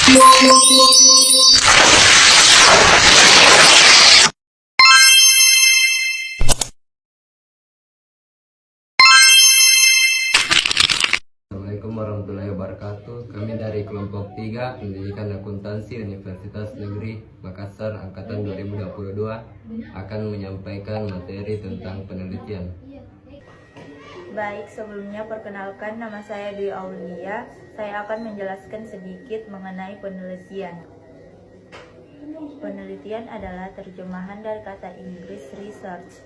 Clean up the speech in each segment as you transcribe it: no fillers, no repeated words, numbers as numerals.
Assalamualaikum warahmatullahi wabarakatuh. Kami dari kelompok 3 Pendidikan Akuntansi Universitas Negeri Makassar Angkatan 2022 akan menyampaikan materi tentang penelitian. Baik, sebelumnya perkenalkan, nama saya Dwi Aulia. Saya akan menjelaskan sedikit mengenai penelitian. Penelitian adalah terjemahan dari kata Inggris research.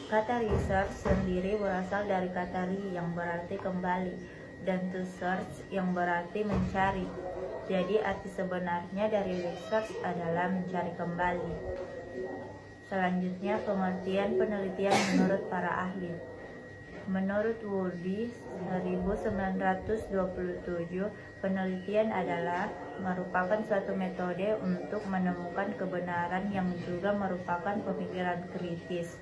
Kata research sendiri berasal dari kata re yang berarti kembali dan to search yang berarti mencari. Jadi arti sebenarnya dari research adalah mencari kembali. Selanjutnya pengertian penelitian menurut para ahli. Menurut Woolby 1927, penelitian adalah merupakan suatu metode untuk menemukan kebenaran yang juga merupakan pemikiran kritis.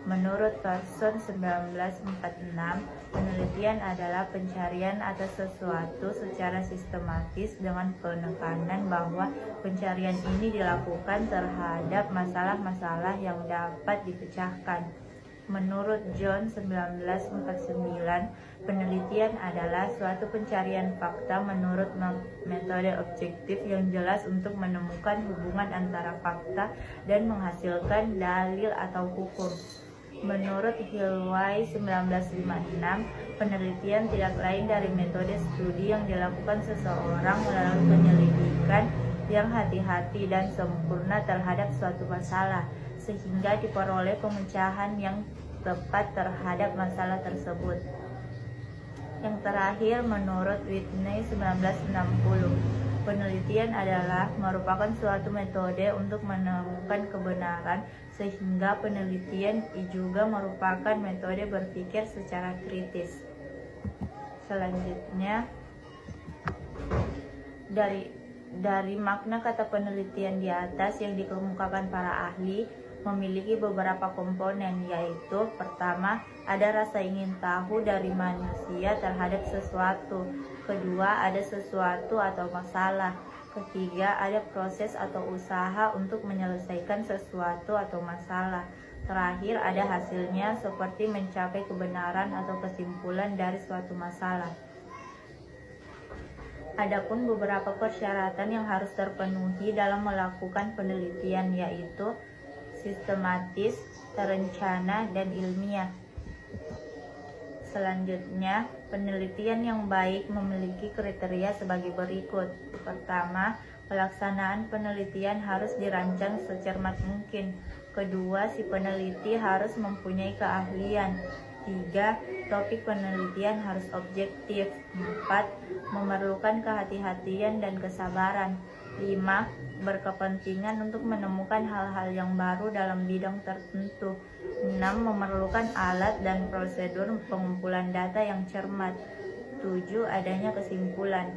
Menurut Thorson 1946, penelitian adalah pencarian atas sesuatu secara sistematis dengan penekanan bahwa pencarian ini dilakukan terhadap masalah-masalah yang dapat dipecahkan. Menurut John 1949, penelitian adalah suatu pencarian fakta menurut metode objektif yang jelas untuk menemukan hubungan antara fakta dan menghasilkan dalil atau hukum. Menurut Hillway 1956, penelitian tidak lain dari metode studi yang dilakukan seseorang melalui penyelidikan yang hati-hati dan sempurna terhadap suatu masalah, sehingga diperoleh pemecahan yang tepat terhadap masalah tersebut. Yang terakhir, menurut Whitney 1960, penelitian adalah merupakan suatu metode untuk menemukan kebenaran, sehingga penelitian juga merupakan metode berpikir secara kritis. Selanjutnya, dari makna kata penelitian di atas yang dikemukakan para ahli memiliki beberapa komponen, yaitu pertama, ada rasa ingin tahu dari manusia terhadap sesuatu. Kedua, ada sesuatu atau masalah. Ketiga, ada proses atau usaha untuk menyelesaikan sesuatu atau masalah. Terakhir, ada hasilnya seperti mencapai kebenaran atau kesimpulan dari suatu masalah. Adapun beberapa persyaratan yang harus terpenuhi dalam melakukan penelitian, yaitu sistematis, terencana, dan ilmiah. Selanjutnya, penelitian yang baik memiliki kriteria sebagai berikut. Pertama, pelaksanaan penelitian harus dirancang secermat mungkin. Kedua, si peneliti harus mempunyai keahlian. 3. Topik penelitian harus objektif. 4. Memerlukan kehati-hatian dan kesabaran. 5. Berkepentingan untuk menemukan hal-hal yang baru dalam bidang tertentu. 6. Memerlukan alat dan prosedur pengumpulan data yang cermat. 7. Adanya kesimpulan.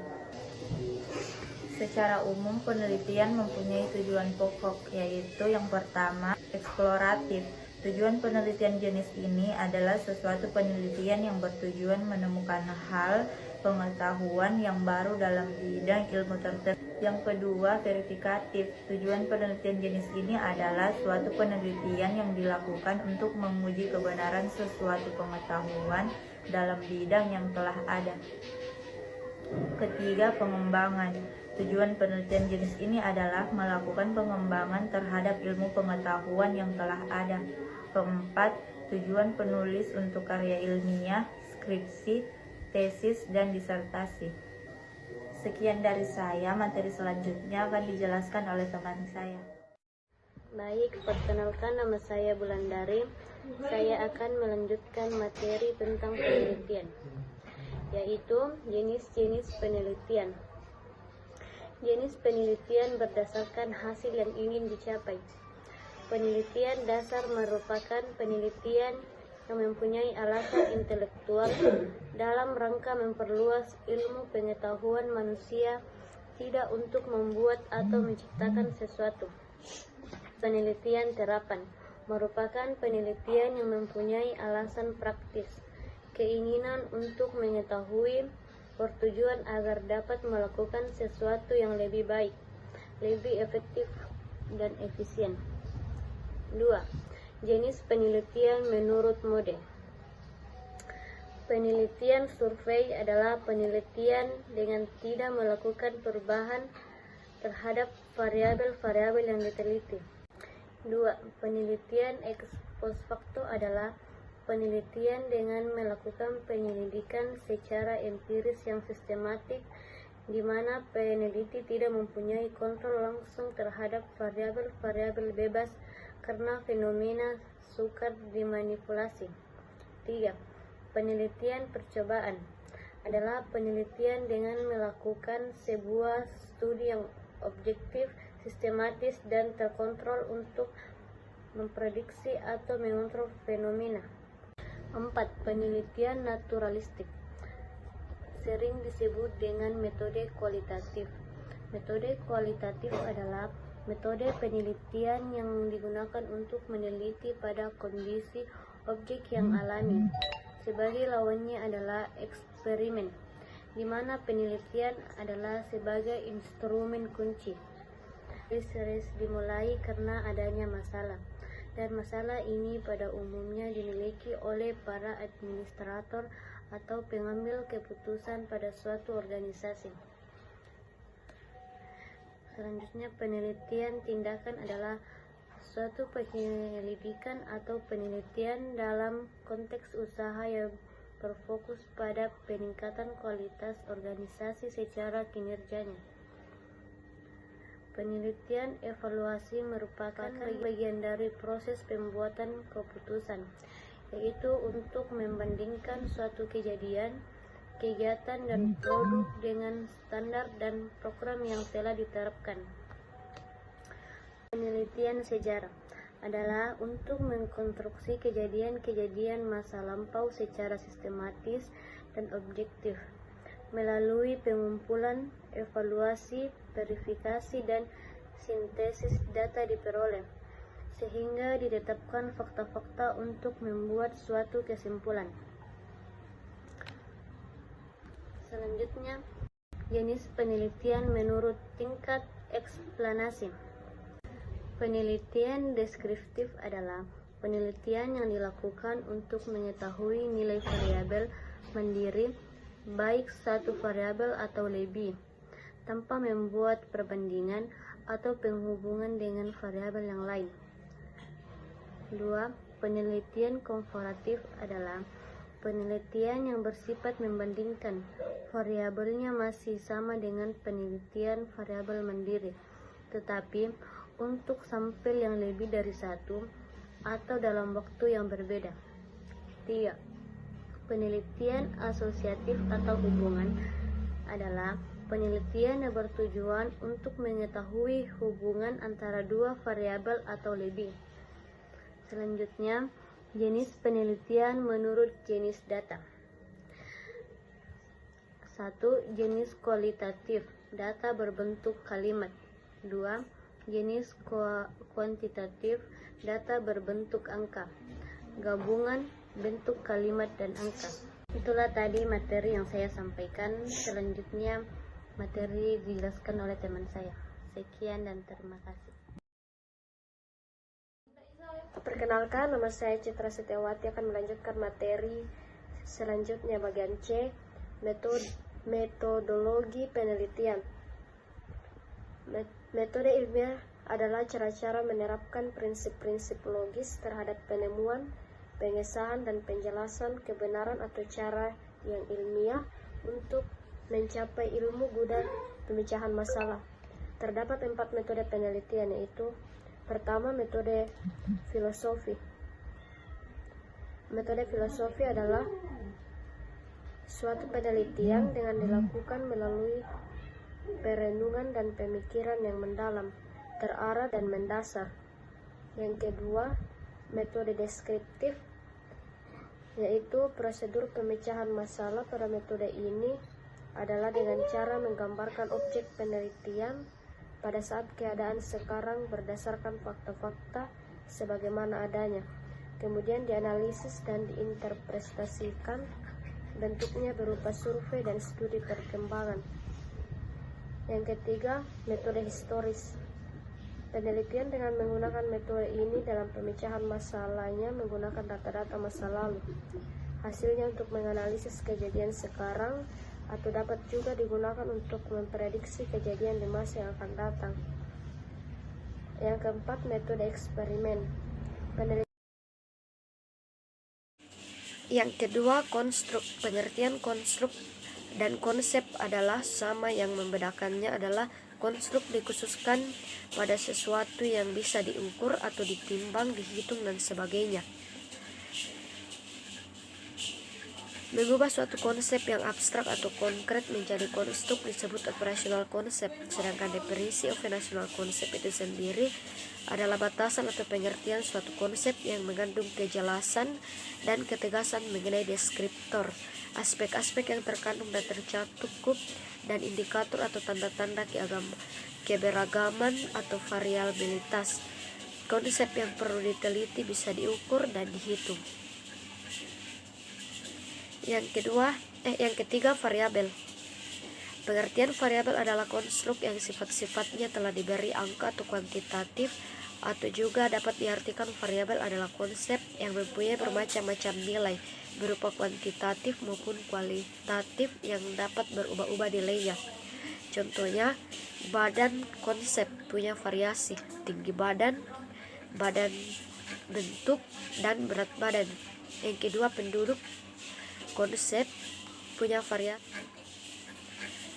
Secara umum, penelitian mempunyai tujuan pokok, yaitu yang pertama, eksploratif. Tujuan penelitian jenis ini adalah sesuatu penelitian yang bertujuan menemukan hal pengetahuan yang baru dalam bidang ilmu tertentu. Yang kedua, verifikatif. Tujuan penelitian jenis ini adalah suatu penelitian yang dilakukan untuk menguji kebenaran sesuatu pengetahuan dalam bidang yang telah ada. Ketiga, pengembangan. Tujuan penelitian jenis ini adalah melakukan pengembangan terhadap ilmu pengetahuan yang telah ada. Keempat, tujuan penulis untuk karya ilmiah, skripsi, tesis, dan disertasi. Sekian dari saya, materi selanjutnya akan dijelaskan oleh teman saya. Baik, perkenalkan, nama saya Bulandari. Saya akan melanjutkan materi tentang penelitian, yaitu jenis-jenis penelitian. Jenis penelitian berdasarkan hasil yang ingin dicapai. Penelitian dasar merupakan penelitian yang mempunyai alasan intelektual dalam rangka memperluas ilmu pengetahuan manusia, tidak untuk membuat atau menciptakan sesuatu. Penelitian terapan merupakan penelitian yang mempunyai alasan praktis, keinginan untuk mengetahui bertujuan agar dapat melakukan sesuatu yang lebih baik, lebih efektif dan efisien. 2. Jenis penelitian menurut mode. Penelitian survei adalah penelitian dengan tidak melakukan perubahan terhadap variabel-variabel yang diteliti. 2. Penelitian ex post facto adalah penelitian dengan melakukan penyelidikan secara empiris yang sistematik, di mana peneliti tidak mempunyai kontrol langsung terhadap variabel-variabel bebas karena fenomena sukar dimanipulasi. 3. Penelitian percobaan adalah penelitian dengan melakukan sebuah studi yang objektif, sistematis, dan terkontrol untuk memprediksi atau mengontrol fenomena. 4. Penelitian naturalistik sering disebut dengan metode kualitatif. Metode kualitatif adalah metode penelitian yang digunakan untuk meneliti pada kondisi objek yang alami. Sebagai lawannya adalah eksperimen, di mana penelitian adalah sebagai instrumen kunci. Riset dimulai karena adanya masalah, dan masalah ini pada umumnya dimiliki oleh para administrator atau pengambil keputusan pada suatu organisasi. Selanjutnya, penelitian tindakan adalah suatu penyelidikan atau penelitian dalam konteks usaha yang berfokus pada peningkatan kualitas organisasi secara kinerjanya. Penelitian evaluasi merupakan bagian dari proses pembuatan keputusan, yaitu untuk membandingkan suatu kejadian, kegiatan, dan produk dengan standar dan program yang telah diterapkan. Penelitian sejarah adalah untuk mengkonstruksi kejadian-kejadian masa lampau secara sistematis dan objektif melalui pengumpulan, evaluasi, verifikasi, dan sintesis data diperoleh, sehingga ditetapkan fakta-fakta untuk membuat suatu kesimpulan. Selanjutnya, jenis penelitian menurut tingkat eksplanasi. Penelitian deskriptif adalah penelitian yang dilakukan untuk mengetahui nilai variabel mandiri, baik satu variabel atau lebih, tanpa membuat perbandingan atau penghubungan dengan variabel yang lain. 2. Penelitian komparatif adalah penelitian yang bersifat membandingkan variabelnya masih sama dengan penelitian variabel mandiri, tetapi untuk sampel yang lebih dari satu atau dalam waktu yang berbeda. 3. Penelitian asosiatif atau hubungan adalah penelitian yang bertujuan untuk mengetahui hubungan antara dua variabel atau lebih. Selanjutnya, jenis penelitian menurut jenis data. 1. Jenis kualitatif, data berbentuk kalimat. 2. Jenis kuantitatif, data berbentuk angka, gabungan bentuk kalimat dan angka. Itulah tadi materi yang saya sampaikan. Selanjutnya materi dijelaskan oleh teman saya. Sekian dan terima kasih. Perkenalkan, nama saya Citra Setiawati akan melanjutkan materi selanjutnya bagian C, metodologi penelitian. Metode ilmiah adalah cara-cara menerapkan prinsip-prinsip logis terhadap penemuan, pengesahan, dan penjelasan kebenaran atau cara yang ilmiah untuk mencapai ilmu guna pemecahan masalah. Terdapat 4 metode penelitian, yaitu: pertama, metode filosofi. Metode filosofi adalah suatu penelitian dengan dilakukan melalui perenungan dan pemikiran yang mendalam, terarah, dan mendasar. Yang kedua, metode deskriptif, yaitu prosedur pemecahan masalah. Pada metode ini adalah dengan cara menggambarkan objek penelitian pada saat keadaan sekarang berdasarkan fakta-fakta sebagaimana adanya, kemudian dianalisis dan diinterpretasikan bentuknya berupa survei dan studi perkembangan. Yang ketiga, metode historis. Penelitian dengan menggunakan metode ini dalam pemecahan masalahnya menggunakan data-data masa lalu. Hasilnya untuk menganalisis kejadian sekarang atau dapat juga digunakan untuk memprediksi kejadian di masa yang akan datang. Yang keempat, metode eksperimen. Yang kedua, konstruk. Pengertian konstruk dan konsep adalah sama, yang membedakannya adalah konstruk dikhususkan pada sesuatu yang bisa diukur atau ditimbang, dihitung, dan sebagainya. Mengubah suatu konsep yang abstrak atau konkret menjadi konstruk disebut operational concept, sedangkan definisi operational concept itu sendiri adalah batasan atau pengertian suatu konsep yang mengandung kejelasan dan ketegasan mengenai deskriptor, aspek-aspek yang terkandung dan tercakup, dan indikator atau tanda-tanda keberagaman atau variabilitas. Konsep yang perlu diteliti bisa diukur dan dihitung. Yang ketiga, variabel. Pengertian variabel adalah konstruk yang sifat-sifatnya telah diberi angka atau kuantitatif, atau juga dapat diartikan variabel adalah konsep yang mempunyai bermacam-macam nilai berupa kuantitatif maupun kualitatif yang dapat berubah-ubah nilainya. Contohnya, badan konsep punya variasi, tinggi badan, bentuk, dan berat badan. Yang kedua, penduduk konsep punya variasi.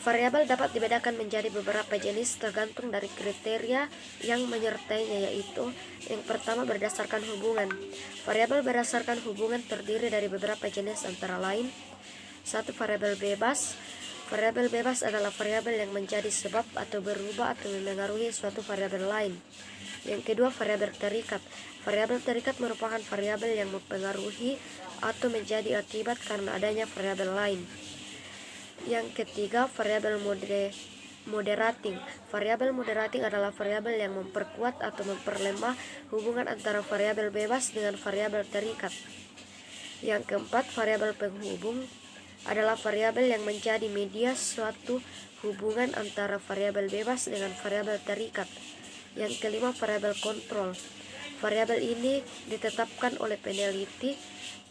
Variabel dapat dibedakan menjadi beberapa jenis tergantung dari kriteria yang menyertainya, yaitu yang pertama, berdasarkan hubungan. Variabel berdasarkan hubungan terdiri dari beberapa jenis, antara lain: 1. Variabel bebas. Variabel bebas adalah variabel yang menjadi sebab atau berubah atau memengaruhi suatu variabel lain. Yang kedua, variabel terikat. Variabel terikat merupakan variabel yang mempengaruhi atau menjadi akibat karena adanya variabel lain. Yang ketiga, variabel moderating. Variabel moderating adalah variabel yang memperkuat atau memperlemah hubungan antara variabel bebas dengan variabel terikat. Yang keempat, variabel penghubung adalah variabel yang menjadi media suatu hubungan antara variabel bebas dengan variabel terikat. Yang kelima, variabel kontrol. Variabel ini ditetapkan oleh peneliti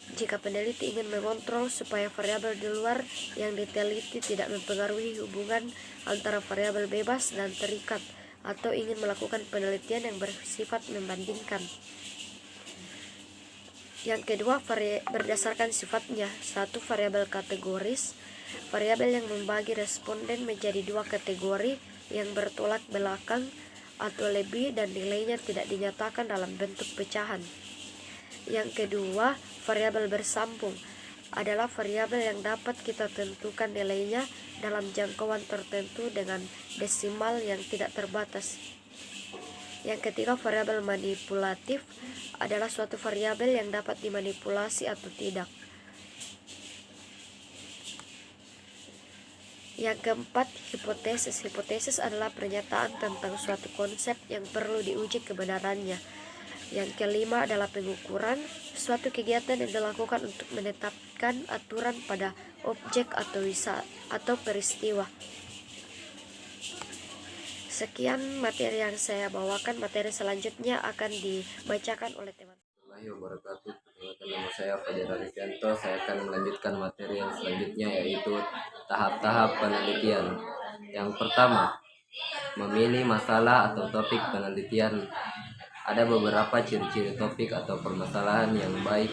jika peneliti ingin mengontrol supaya variabel di luar yang diteliti tidak mempengaruhi hubungan antara variabel bebas dan terikat, atau ingin melakukan penelitian yang bersifat membandingkan. Yang kedua, berdasarkan sifatnya. 1. Variabel kategoris. Variabel yang membagi responden menjadi dua kategori yang bertolak belakang atau lebih, dan nilainya tidak dinyatakan dalam bentuk pecahan. Yang kedua, variabel bersambung adalah variabel yang dapat kita tentukan nilainya dalam jangkauan tertentu dengan desimal yang tidak terbatas. Yang ketiga, variabel manipulatif adalah suatu variabel yang dapat dimanipulasi atau tidak. Yang keempat, hipotesis. Hipotesis adalah pernyataan tentang suatu konsep yang perlu diuji kebenarannya. Yang kelima adalah pengukuran, suatu kegiatan yang dilakukan untuk menetapkan aturan pada objek atau peristiwa. Sekian materi yang saya bawakan. Materi selanjutnya akan dibacakan oleh teman. Wabarakatuh. Nama saya Fajar Arifianto. Saya akan melanjutkan materi yang selanjutnya, yaitu tahap-tahap penelitian. Yang pertama, memilih masalah atau topik penelitian. Ada beberapa ciri-ciri topik atau permasalahan yang baik.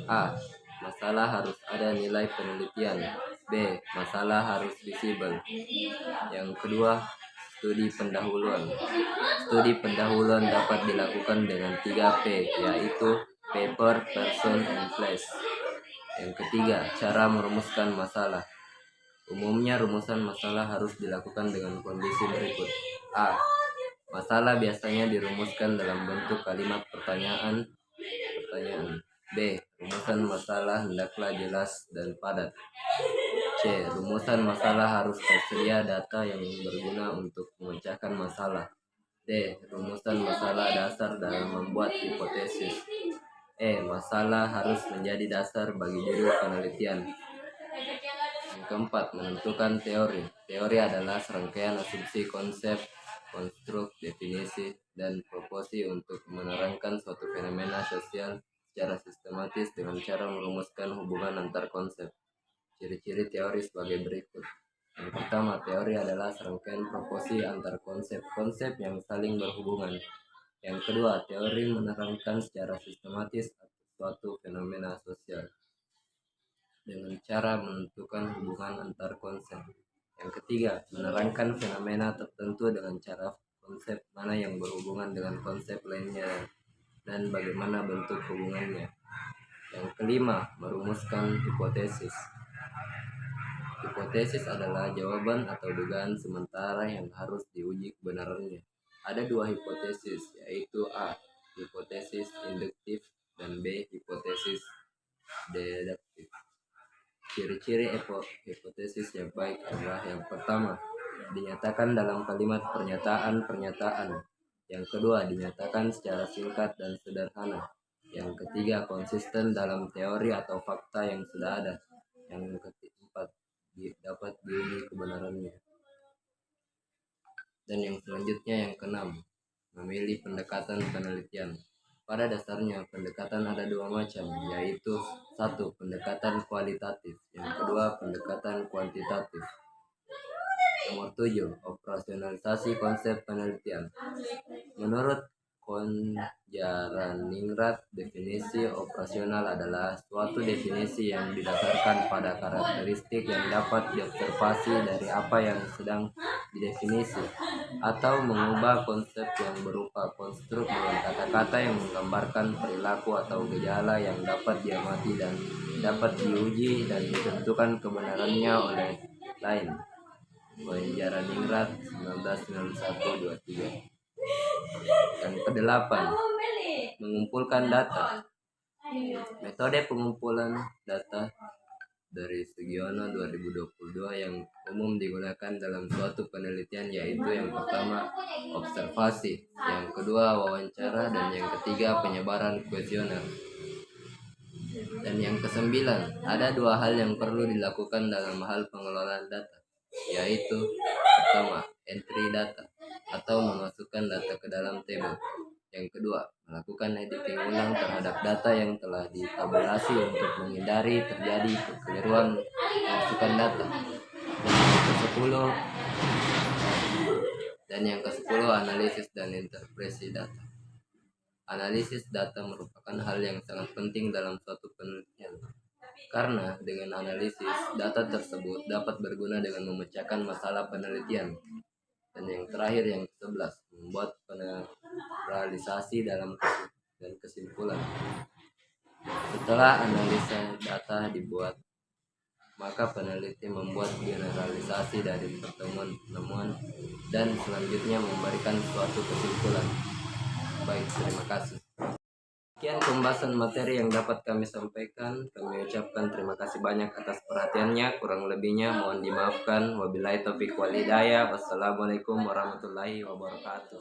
A. Masalah harus ada nilai penelitian. B. Masalah harus visible. Yang kedua, studi pendahuluan. Studi pendahuluan dapat dilakukan dengan 3P, yaitu paper, person, and place. Yang ketiga, cara merumuskan masalah. Umumnya rumusan masalah harus dilakukan dengan kondisi berikut. A. Masalah biasanya dirumuskan dalam bentuk kalimat pertanyaan. B. Rumusan masalah hendaklah jelas dan padat. C. Rumusan masalah harus tersedia data yang berguna untuk memecahkan masalah. D. Rumusan masalah dasar dalam membuat hipotesis. E. Masalah harus menjadi dasar bagi judul penelitian. Yang keempat, menentukan teori. Teori adalah serangkaian asumsi, konsep, konstruk, definisi, dan proposi untuk menerangkan suatu fenomena sosial secara sistematis dengan cara merumuskan hubungan antar konsep. Ciri-ciri teori sebagai berikut. Yang pertama, teori adalah serangkaian proposi antar konsep-konsep yang saling berhubungan. Yang kedua, teori menerangkan secara sistematis suatu fenomena sosial dengan cara menentukan hubungan antar konsep. Yang ketiga, menerangkan fenomena tertentu dengan cara konsep mana yang berhubungan dengan konsep lainnya dan bagaimana bentuk hubungannya. Yang kelima, merumuskan hipotesis. Hipotesis adalah jawaban atau dugaan sementara yang harus diuji kebenarannya. Ada dua hipotesis, yaitu A, hipotesis induktif, dan B, hipotesis deduktif. Ciri-ciri hipotesis yang baik adalah yang pertama, dinyatakan dalam kalimat pernyataan-pernyataan. Yang kedua, dinyatakan secara singkat dan sederhana. Yang ketiga, konsisten dalam teori atau fakta yang sudah ada. Yang keempat, dapat diuji kebenarannya. Dan yang selanjutnya yang keenam, memilih pendekatan penelitian. Pada dasarnya, pendekatan ada dua macam, yaitu satu, pendekatan kualitatif, yang kedua, pendekatan kuantitatif. Nomor 7, operasionalisasi konsep penelitian. Menurut Konjaraningrat, definisi operasional adalah suatu definisi yang didasarkan pada karakteristik yang dapat diobservasi dari apa yang sedang didefinisi, atau mengubah konsep yang berupa konstruk dengan kata-kata yang menggambarkan perilaku atau gejala yang dapat diamati dan dapat diuji dan ditentukan kebenarannya oleh lain. Konjaraningrat 1991-23. Yang kedelapan, mengumpulkan data. Metode pengumpulan data dari Sugiono 2022 yang umum digunakan dalam suatu penelitian yaitu yang pertama, observasi, yang kedua, wawancara, dan yang ketiga, penyebaran kuesioner. Dan yang kesembilan, ada dua hal yang perlu dilakukan dalam hal pengelolaan data, yaitu pertama, entry data atau memasukkan data ke dalam table. Yang kedua, melakukan editing ulang terhadap data yang telah ditabulasi untuk menghindari terjadi kekeliruan memasukkan data. Dan yang ke-10, analisis dan interpretasi data. Analisis data merupakan hal yang sangat penting dalam suatu penelitian. Karena dengan analisis, data tersebut dapat berguna dengan memecahkan masalah penelitian. Dan yang terakhir, yang ke-11, membuat generalisasi dan kesimpulan. Setelah analisa data dibuat, maka peneliti membuat generalisasi dari pertemuan-pertemuan dan selanjutnya memberikan suatu kesimpulan. Baik, terima kasih. Sekian pembahasan materi yang dapat kami sampaikan. Kami ucapkan terima kasih banyak atas perhatiannya. Kurang lebihnya mohon dimaafkan. Wabillahi taufiq wal hidayah. Wassalamualaikum warahmatullahi wabarakatuh.